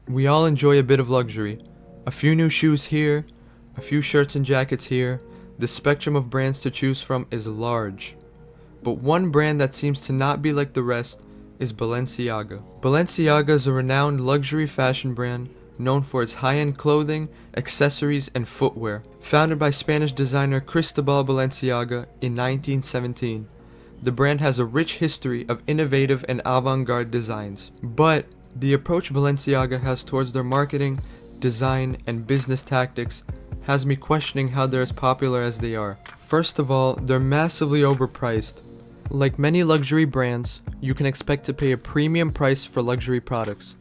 We all enjoy a bit of luxury. A few new shoes here, a few shirts and jackets here. The spectrum of brands to choose from is large. But one brand that seems to not be like the rest is Balenciaga. Balenciaga is a renowned luxury fashion brand known for its high-end clothing, accessories, and footwear. Founded by Spanish designer Cristobal Balenciaga in 1917, the brand has a rich history of innovative and avant-garde designs. But the approach Balenciaga has towards their marketing, design, and business tactics has me questioning how they're as popular as they are. First of all, they're massively overpriced. Like many luxury brands, you can expect to pay a premium price for luxury products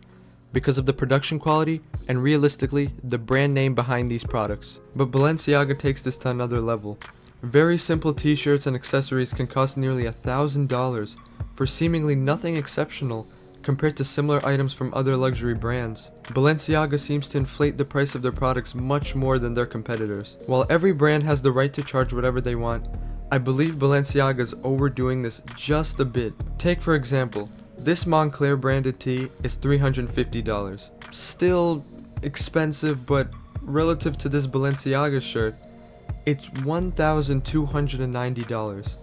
because of the production quality and, realistically, the brand name behind these products. But Balenciaga takes this to another level. Very simple t-shirts and accessories can cost nearly $1,000 for seemingly nothing exceptional compared to similar items from other luxury brands. Balenciaga seems to inflate the price of their products much more than their competitors. While every brand has the right to charge whatever they want, I believe Balenciaga is overdoing this just a bit. Take for example, this Moncler branded tee is $350. Still expensive, but relative to this Balenciaga shirt, it's $1,290.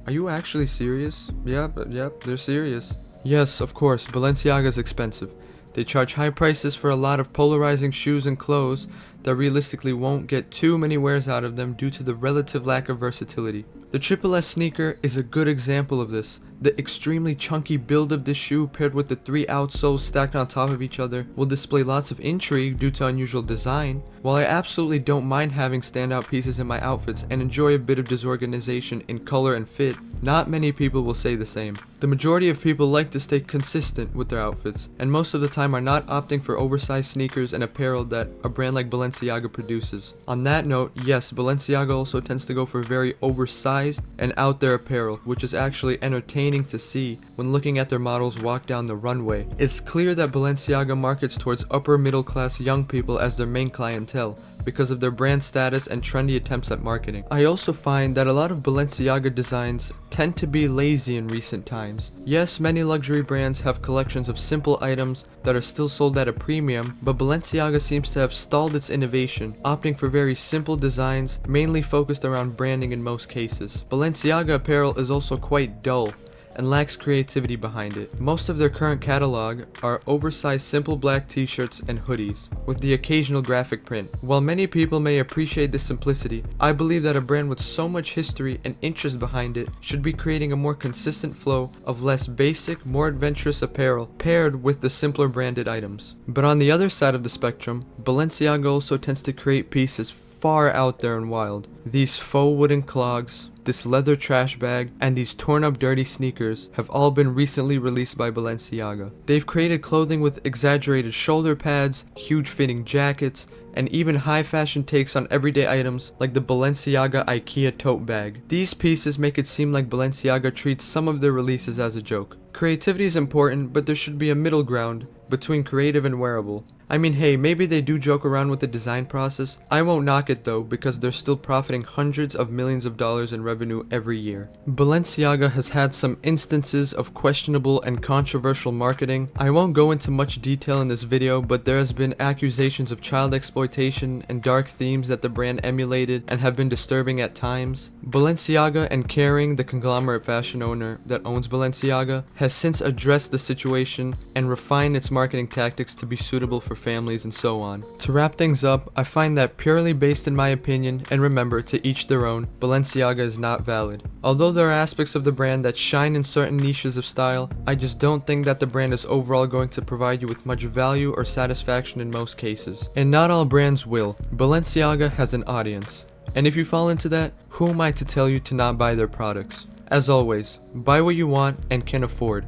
Are you actually serious? Yep, they're serious. Yes, of course, Balenciaga is expensive. They charge high prices for a lot of polarizing shoes and clothes that realistically won't get too many wears out of them due to the relative lack of versatility. The Triple S sneaker is a good example of this. The extremely chunky build of this shoe paired with the 3 outsoles stacked on top of each other will display lots of intrigue due to unusual design. While I absolutely don't mind having standout pieces in my outfits and enjoy a bit of disorganization in color and fit, not many people will say the same. The majority of people like to stay consistent with their outfits, and most of the time are not opting for oversized sneakers and apparel that a brand like Balenciaga produces. On that note, yes, Balenciaga also tends to go for very oversized and out there apparel, which is actually entertaining to see when looking at their models walk down the runway. It's clear that Balenciaga markets towards upper middle class young people as their main clientele because of their brand status and trendy attempts at marketing. I also find that a lot of Balenciaga designs tend to be lazy in recent times. Yes, many luxury brands have collections of simple items that are still sold at a premium, but Balenciaga seems to have stalled its innovation, opting for very simple designs, mainly focused around branding in most cases. Balenciaga apparel is also quite dull and lacks creativity behind it. Most of their current catalog are oversized simple black t-shirts and hoodies, with the occasional graphic print. While many people may appreciate this simplicity, I believe that a brand with so much history and interest behind it should be creating a more consistent flow of less basic, more adventurous apparel paired with the simpler branded items. But on the other side of the spectrum, Balenciaga also tends to create pieces far out there and wild. These faux wooden clogs, this leather trash bag, and these torn up dirty sneakers have all been recently released by Balenciaga. They've created clothing with exaggerated shoulder pads, huge fitting jackets, and even high fashion takes on everyday items like the Balenciaga IKEA tote bag. These pieces make it seem like Balenciaga treats some of their releases as a joke. Creativity is important, but there should be a middle ground between creative and wearable. I mean, hey, maybe they do joke around with the design process. I won't knock it though, because they're still profiting hundreds of millions of dollars in revenue every year. Balenciaga has had some instances of questionable and controversial marketing. I won't go into much detail in this video, but there has been accusations of child exploitation and dark themes that the brand emulated and have been disturbing at times. Balenciaga and Kering, the conglomerate fashion owner that owns Balenciaga, has since addressed the situation and refined its marketing tactics to be suitable for families and so on. To wrap things up, I find that purely based in my opinion, and remember, to each their own, Balenciaga is not valid. Although there are aspects of the brand that shine in certain niches of style, I just don't think that the brand is overall going to provide you with much value or satisfaction in most cases. And not all brands will. Balenciaga has an audience. And if you fall into that, who am I to tell you to not buy their products? As always, buy what you want and can afford.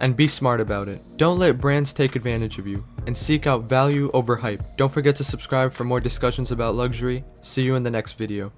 And be smart about it. Don't let brands take advantage of you, and seek out value over hype. Don't forget to subscribe for more discussions about luxury. See you in the next video.